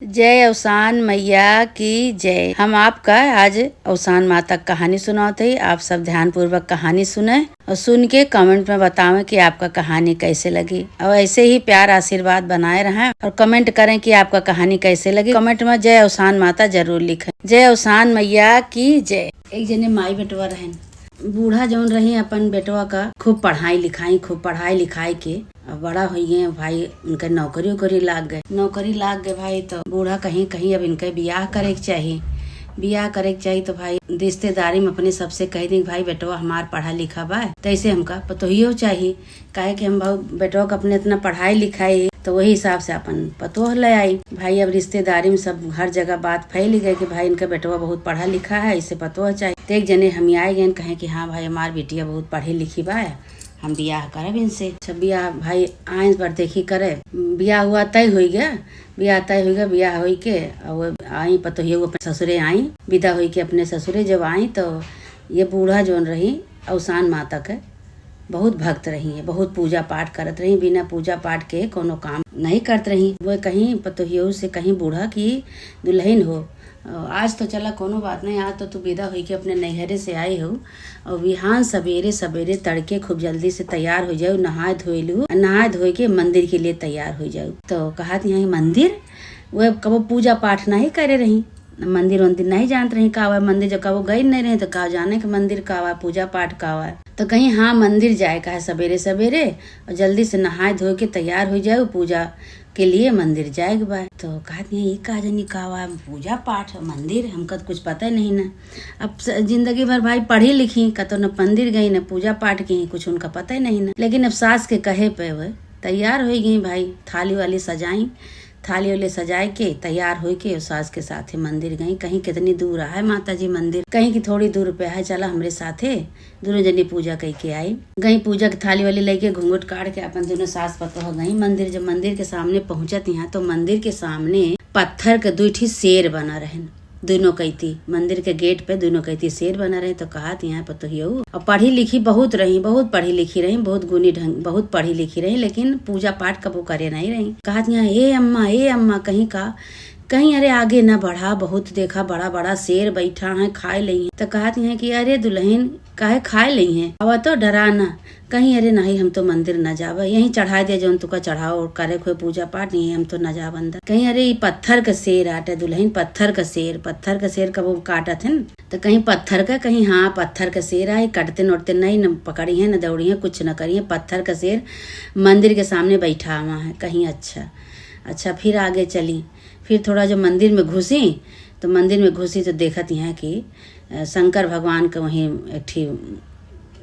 जय अवसान मैया की जय। हम आपका आज अवसान माता की कहानी सुनाते हैं। आप सब ध्यान पूर्वक कहानी सुने और सुन के कमेंट में बतावें कि आपका कहानी कैसे लगी और ऐसे ही प्यार आशीर्वाद बनाए रहें और कमेंट करें कि आपका कहानी कैसे लगी। कमेंट में जय अवसान माता जरूर लिखें। जय अवसान मैया की जय। एक जने माई बेटवा रहन, बूढ़ा जौन रही अपन बेटवा का खूब पढ़ाई लिखाई के बड़ा हुई है भाई। उनके नौकरी उकरी लाग गए भाई। तो बूढ़ा कहीं कहीं अब इनके बियाह करे के चाहिए तो भाई रिश्तेदारी में अपने सबसे कह दी भाई बेटवा हमार पढ़ा लिखा बा, तैसे हमका पतोहियो चाहिए। काहे कि हम बेटवा का अपने इतना पढ़ाई लिखाई तो वही हिसाब से अपन पतोह ले आई भाई। अब रिश्तेदारी में सब हर जगह बात फैल गई कि भाई इनका बेटवा बहुत पढ़ा लिखा है, इसे पतोह चाहिए। तो एक जने हम आए गए कहे कि हाँ भाई हमार बेटिया बहुत पढ़ी लिखी बा, हम बियाह करब इनसे। सब बियाह भाई आए पर देखी करे। बियाह हुआ तय हो गया, बियाह हो के और आई पतोहियो अपने ससुरे आई, विदा हो के अपने ससुरे जब आई तो ये बूढ़ा जोन रही अवसान माता के बहुत भक्त रही है, बहुत पूजा पाठ करत रही। बिना पूजा पाठ के कोनो काम नहीं करत रही। वो कहीं पतोहियो से कहीं बूढ़ा की दुल्हन हो, आज तो चला कोनो बात नहीं, आज तो तू विदा हुई के अपने नैहरे से आई हो और बिहान सवेरे तड़के खूब जल्दी से तैयार हो जाओ, नहाए धोए के मंदिर के लिए तैयार हो जाओ। तो कहा यहाँ मंदिर वो कबो पूजा पाठ नहीं करे रही, मंदिर नहीं जानते रही का हुआ मंदिर। जब कबो गई नहीं रही तो का जाने के मंदिर का हुआ, पूजा पाठ का हुआ। तो कहीं हाँ मंदिर जाए का है सवेरे और जल्दी से नहाए धोए के तैयार हो जाओ, पूजा के लिए मंदिर जाएगा बा। तो कहती है ये का जानी का हुआ पूजा पाठ मंदिर, हमका तो कुछ पता ही नहीं ना। अब जिंदगी भर भाई पढ़ी लिखी का तो न मंदिर गई न पूजा पाठ की, कुछ उनका पता ही नहीं ना। लेकिन अब सास के कहे पे वह तैयार हो गई भाई, थाली वाली सजाए के तैयार हो के सास के साथ मंदिर गई। कहीं कितनी दूर है माता जी मंदिर, कहीं की थोड़ी दूर पे है, चला हमरे साथे। दोनों जनी पूजा कई के आई गई, पूजा की थाली वाली लेके घूंघट काट के अपन दोनों सास पतो गई मंदिर। जब मंदिर के सामने पहुंचत यहाँ तो मंदिर के सामने पत्थर के 2 शेर बना रहे, दोनों कहती मंदिर के गेट पे दोनों कहती शेर बना रहे। तो कहा यहाँ पतोहियो और पढ़ी लिखी बहुत पढ़ी लिखी रही, बहुत गुनी ढंग बहुत पढ़ी लिखी रही, लेकिन पूजा पाठ कबू करे नहीं रही। कहा यहाँ ए अम्मा कहीं अरे आगे न बढ़ा, बहुत देखा बड़ा बड़ा शेर बैठा है खाए लई है। तो कहती है कि अरे दुल्हन काहे खाए लई है, अब तो डरा न कहीं। अरे नहीं हम तो मंदिर न जावा, यहीं चढ़ा दे जो तुका चढ़ाओ करे कोई पूजा पाठ नहीं है, हम तो न जाब अंदर। कहीं अरे ये पत्थर का शेर आटे दुल्हन, पत्थर का शेर कब काटत है। तो कहीं पत्थर का कहीं हाँ पत्थर का शेर आए, कटते नोटते नहीं न पकड़ी है न दौड़ी है, कुछ न करी है। पत्थर का शेर मंदिर के सामने बैठा हुआ है। कहीं अच्छा फिर आगे चली, फिर थोड़ा जो मंदिर में घुसी तो देखत यहाँ कि शंकर भगवान का वहीं एक ठी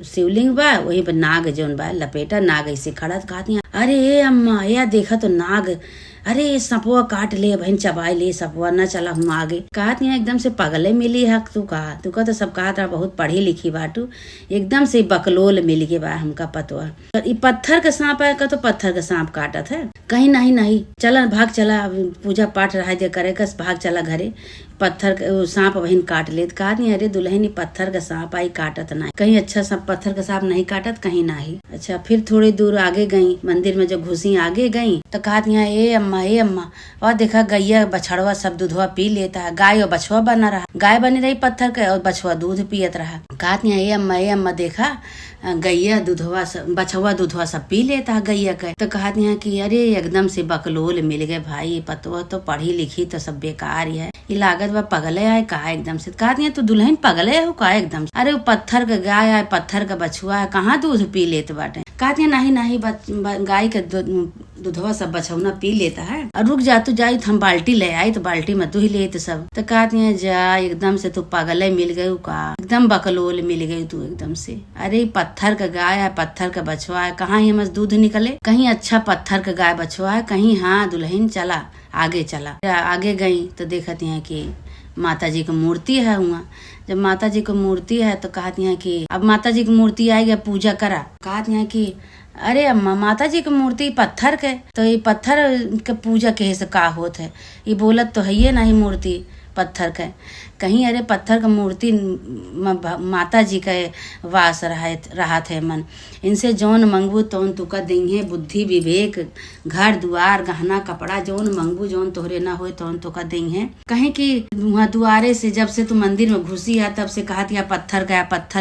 शिवलिंग बा, वही पर नाग जोन बा लपेटा नाग ऐसे खड़ा। कहती अरे ए अम्मा या देखा तो नाग, अरे सपवा काट ले बहन, चबाए ले सपवा, न चला हम आगे। कहती एकदम से पगले मिली हक तू का तो सब कहा था बहुत पढ़ी लिखी बाटू, एकदम से बकलोल मिल गए बा हमका पतवा। और पत्थर का सांप है का तो पत्थर का सांप काटत है। कहीं नहीं चला भाग चला, पूजा पाठ रहा दे करे कस भाग चला घरे, पत्थर सांप बहन काट ले। कहती अरे दुल्हन पत्थर का सांप आई काटत नहीं, कहीं अच्छा सा पत्थर का सांप नहीं काटत कहीं नहीं। अच्छा फिर थोड़ी दूर आगे गई, मंदिर में जब घुसी आगे गई तो कहती ए अम्मा और देखा गैया बछड़वा सब दूधवा पी लेता है। गाय और बछवा बना रहा, गाय बनी रही पत्थर के और बछवा दूध पियत रहा। कहती ए अम्मा देखा गैया बछवा दूधवा सब पी लेता है गैया के। तो कहती हैं कि अरे एकदम से बकलोल मिल गए भाई, पतवा तो पढ़ी लिखी तो सब बेकार ही है, ये लागत बा पगले आए कहा एकदम से। कहती है तू दुल्हन पगले हो का एकदम से, अरे वो पत्थर का गाय है पत्थर का बछुआ है, कहाँ दूध पी लेते बाटे। कहती है नहीं गाय के दूधवा सब बछौना पी लेता है। और रुक जा तू जाई तो हम बाल्टी ले आई, तो बाल्टी में दुही ले तो सब। तो कहती है जा एकदम से तू पगले मिल गई का, एकदम बकलोल मिल गई तू एकदम से। अरे पत्थर का गाय है पत्थर का बछुआ है, कहाँ ही मस दूध निकले, कहीं अच्छा पत्थर का गाय बछुआ है, कहीं हाँ दुल्हन चला आगे गई तो देखती है कि माता जी की मूर्ति है वहाँ। जब माता जी की मूर्ति है तो कहती हैं कि अब माता जी की मूर्ति आएगी पूजा करा। कहती हैं कि अरे अम्मा माता जी की मूर्ति पत्थर के, तो ये पत्थर के पूजा के से का होत है, ये बोलत तो है ये नहीं मूर्ति पत्थर के। कहीं अरे पत्थर का मूर्ति माता जी के वास रहा थे मन। इनसे जौन मंगबू तौन तुका देंगे, बुद्धि विवेक घर दुआर गहना कपड़ा जौन मंगबू जौन तोहरे ना होए तौन तुका देंगे। कहीं कि वहाँ दुआरे से जब से तू मंदिर में घुसी है तब से कहत या पत्थर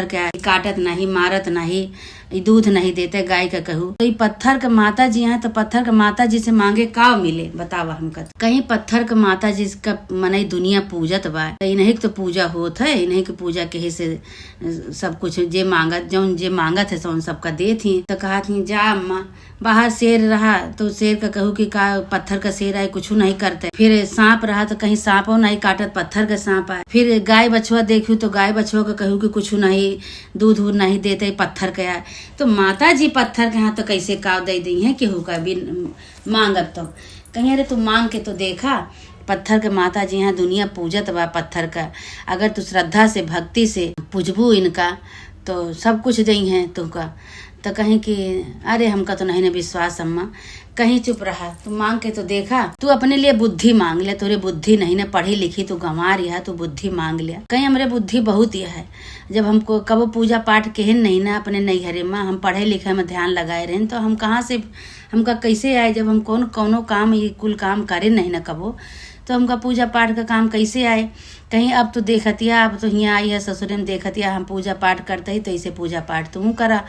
का काटत नहीं मारत नहीं, दूध नहीं देते गाय का कहू। तो पत्थर के माता जी हैं तो पत्थर के माता जी से मांगे का मिले बतावा हमका। कहीं पत्थर के माता जी का मनई दुनिया पूजत बा, इन्हीं तो पूजा होत है, इन्हीं की पूजा के से सब कुछ जे मांगत है सो सबका दे थी। तो कहा थी जा अम्मा बाहर शेर रहा तो शेर का कहू कि का पत्थर का शेर आए कुछ नहीं करते। फिर सांप रहा तो कहीं सांपो नहीं काटत पत्थर का सांप आए। फिर गाय बछुआ देखू तो गाय बछुआ का कहू कि कुछ नहीं दूध नहीं देते पत्थर का आए। तो माता जी पत्थर के यहाँ तो कैसे काव दे दी है केहू का भी मांगब। तो कहीं अरे तू मांग के तो देखा, पत्थर के माता जी यहाँ दुनिया पूजत बा पत्थर का। अगर तू श्रद्धा से भक्ति से पूजबू इनका तो सब कुछ दई है तुमका। तो कहीं कि अरे हमका तो नहीं न विश्वास अम्मा। कहीं चुप रहा, तू मांग के तो देखा। तू अपने लिए बुद्धि मांग ले, तोरे बुद्धि नहीं न पढ़ी लिखी तू गंवार यह तू बुद्धि मांग लिया। कहीं हमरे बुद्धि बहुत यह है। जब हमको कब पूजा पाठ केहन नहीं ना अपने नैहरे में हम पढ़े लिखे में ध्यान लगाए रहे तो हम कहाँ से हमका कैसे आए। जब हम कौनो काम ये कुल काम करे नहीं न कबो तो हमका पूजा पाठ का काम कैसे आए। कहीं अब तो देखतिया, अब तो यहाँ आई है ससुरे में देखतिया हम पूजा पाठ करते ही तो इसे पूजा पाठ तू करा।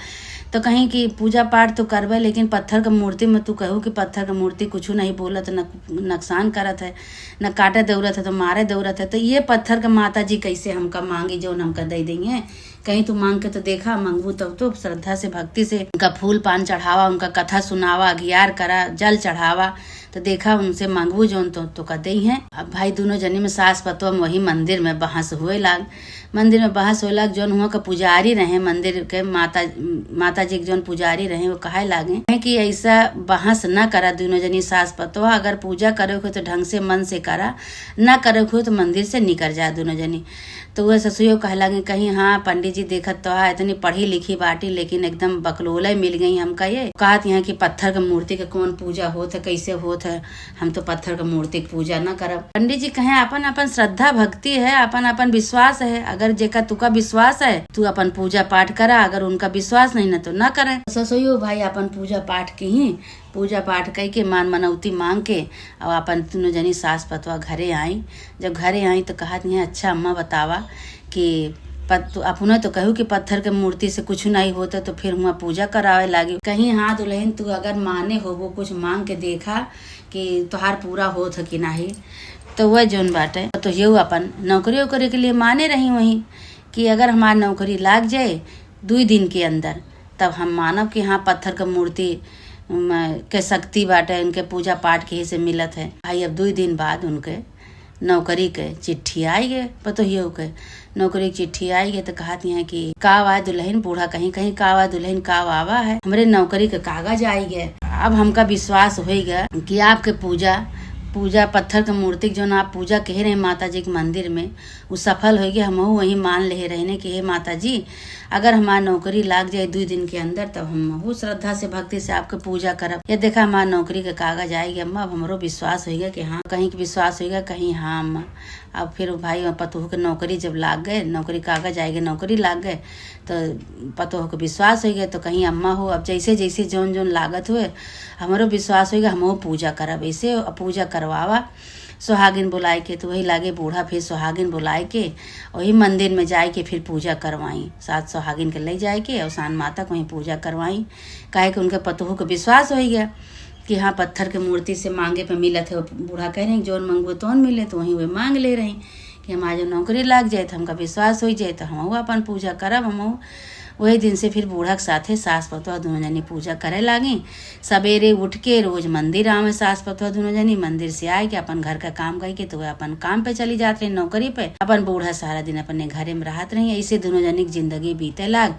तो कहीं कि पूजा पाठ तो करबे लेकिन पत्थर का मूर्ति में तू कहू कि पत्थर का मूर्ति कुछ नहीं बोलत न नुकसान करत है न काटे दौड़त है तो मारे दौड़त है। तो ये पत्थर का माता जी कैसे हमका मांगी जो हमका दे देंगे। कहीं तू मांग के तो देखा, मंगबू तब तो श्रद्धा से भक्ति से उनका फूल पान चढ़ावा, उनका कथा सुनावा, अघियार करा, जल चढ़ावा। तो देखा उनसे मांगबू जौन तो का दई है। अब भाई दोनों जनी में सास पतो में वही मंदिर में बहस हुए लाग। मंदिर में बहस हो लाग। जौन हुआ का पुजारी रहे मंदिर के माता जी के जौन पुजारी रहे वो कहे लागे कि ऐसा बहस न करा दोनों जनी सास पतो। अगर पूजा करे हो तो ढंग से मन से करा, न करे हो तो मंदिर से निकल जाए दोनों जनी। तो वह ससुर कहे लगे कहीं हाँ पंडित जी देखत तो है इतनी पढ़ी लिखी बाटी लेकिन एकदम बकलोला मिल गई हमका। ये कहत यहाँ कि पत्थर का मूर्ति के कौन पूजा होत है कैसे होत है, हम तो पत्थर का मूर्ति की पूजा न करब। पंडित जी कहे अपन अपन श्रद्धा भक्ति है, अपन अपन विश्वास है। अगर जेका तुका विश्वास है तू अपन पूजा पाठ करा, अगर उनका विश्वास नहीं न तो न करे। ससुर भाई अपन पूजा पाठ की ही पूजा पाठ कई के मान मनौती मांग के और अपन तीनों जनी सास पतवा घरे आई। जब घरे आई तो कहा अच्छा अम्मा बतावा कि अपने तो कहू कि पत्थर के मूर्ति से कुछ नहीं होता तो फिर हुआ पूजा करावे लागी। कहीं हाँ दुल्हन तू अगर माने हो वो कुछ मांग के देखा कि तुहार पूरा होत है कि नहीं। तो वह जौन बाटे तो ये अपन नौकरी वोकरी के लिए माने रही वहीं कि अगर हमारी नौकरी लाग जाए 2 दिन के अंदर तब हम मानव कि हाँ पत्थर का मूर्ति के शक्ति बाटे इनके पूजा पाठ के ही से मिलत है। भाई अब 2 दिन बाद उनके नौकरी के चिट्ठी आई गए, पतो ही हो के नौकरी की चिट्ठी आई गए। तो कहती हैं कि कावा दुल्हन बूढ़ा कहीं कहीं कावा दुल्हन कावा है हमरे नौकरी के कागज आई गए। अब हमका विश्वास हो गया कि आपके पूजा पत्थर के मूर्ति जो ना आप पूजा कह रहे हैं माता जी के मंदिर में वो सफल होगी। हम वही मान ले रहे कि हे माता जी अगर हमारी नौकरी लाग जाए 2 दिन के अंदर तब हम वो श्रद्धा से भक्ति से आपके पूजा करब। ये देखा हमारी नौकरी के कागज आएगी अम्मा। अब हमारो विश्वास होगा कि हाँ कहीं के विश्वास होगा कहीं हाँ अम्मा। अब फिर भाई पतोह के नौकरी जब लाग गए नौकरी कागज आएगा नौकरी लाग गए तो पतोह के विश्वास हो गया तो कहीं अम्मा हो अब जैसे जैसे जौन जौन लागत हुए हमारो विश्वास होगा हम पूजा करब। ऐसे पूजा करवावा सुहागिन बुलाए के तो वही लागे बूढ़ा फिर सुहागिन बुलाए के वही मंदिर में जाए के फिर पूजा करवाई। 7 सुहागिन के ले जाए के अवसान माता को वहीं पूजा करवाई। काहे कि उनके पतोह को विश्वास हो गया कि हाँ पत्थर के मूर्ति से मांगे पे मिलत है। बूढ़ा कह रहे हैं जोन मंगो तोन मिले तो वहीं वे मांग ले रही कि हमारे नौकरी लाग जाए तो हमका विश्वास हो जाए तो हम अपन पूजा करब। हम वही दिन से फिर बूढ़ा के साथे सास पतवा दोनों जनी पूजा करे लागी। सवेरे उठ के रोज मंदिर आवे सास पतवा दोनों जनी मंदिर से आए के अपन घर का काम करके तो वह अपन काम पे चली जाते रही नौकरी पे। अपन बूढ़ा सारा दिन अपने घरे में रहत रही। ऐसे दोनों जनी की जिंदगी बीते लाग।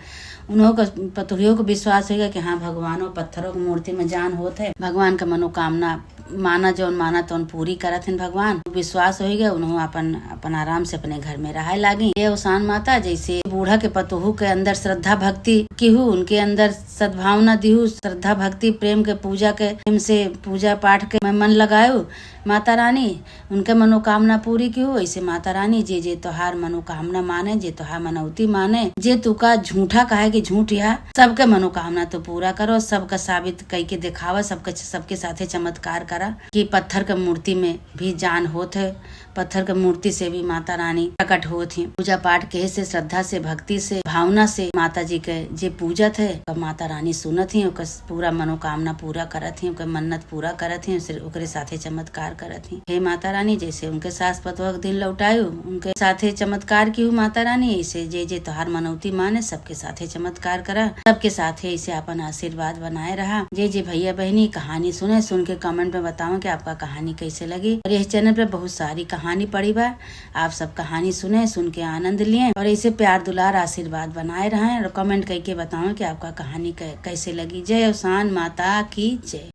उन्हों का पतोहियों को विश्वास होगा कि हाँ भगवानों पत्थरों की मूर्ति में जान होत है। भगवान का मनोकामना माना जौन माना तो पूरी करत हैं भगवान। विश्वास हो गया उन्होंने अपन आराम से अपने घर में रहे लागी। ये अवसान माता जैसे बूढ़ा के पतोहू के अंदर श्रद्धा भक्ति किहू उनके अंदर सद्भावना दिहू, श्रद्धा भक्ति प्रेम के पूजा के प्रेम से पूजा पाठ के में मन लगायो। माता रानी उनके मनोकामना पूरी किहू। ऐसे माता रानी जे जे तोहार मनोकामना माने, जे तोहार मनौती माने, जे तुका झूठा कहे कि झूठ या सबके मनोकामना तो पूरा करो, सबका साबित कई के दिखावा, सबके साथे चमत्कार करा कि पत्थर के मूर्ति में भी जान होत है, पत्थर के मूर्ति से भी माता रानी प्रकट होत है। पूजा पाठ के से श्रद्धा से भक्ति से भावना से माता जी के जे पूजत है माता रानी सुनत ही, ओकर पूरा मनोकामना पूरा करत ही, ओकर मन्नत पूरा करत ही, ओकरे साथे चमत्कार करत ही। हे माता रानी जैसे उनके सास पतवा के दिन लौटायु, उनके साथे चमत्कार की हूँ माता रानी, ऐसे जे जे तोहार मनौती माने सबके साथे चमत्कार करा, सबके साथे ऐसे अपन आशीर्वाद बनाए रहा। जे जे भैया बहनी कहानी सुन के कमेंट में बताओ कि आपका कहानी कैसे लगी। और इस चैनल पे बहुत सारी कहानी पड़ी बा, आप सब कहानी सुन के आनंद लिए और ऐसे प्यार दुलार आशीर्वाद बनाए रहे और कमेंट करके बताओ कि आपका कहानी कैसे लगी। जय अवसान माता की जय।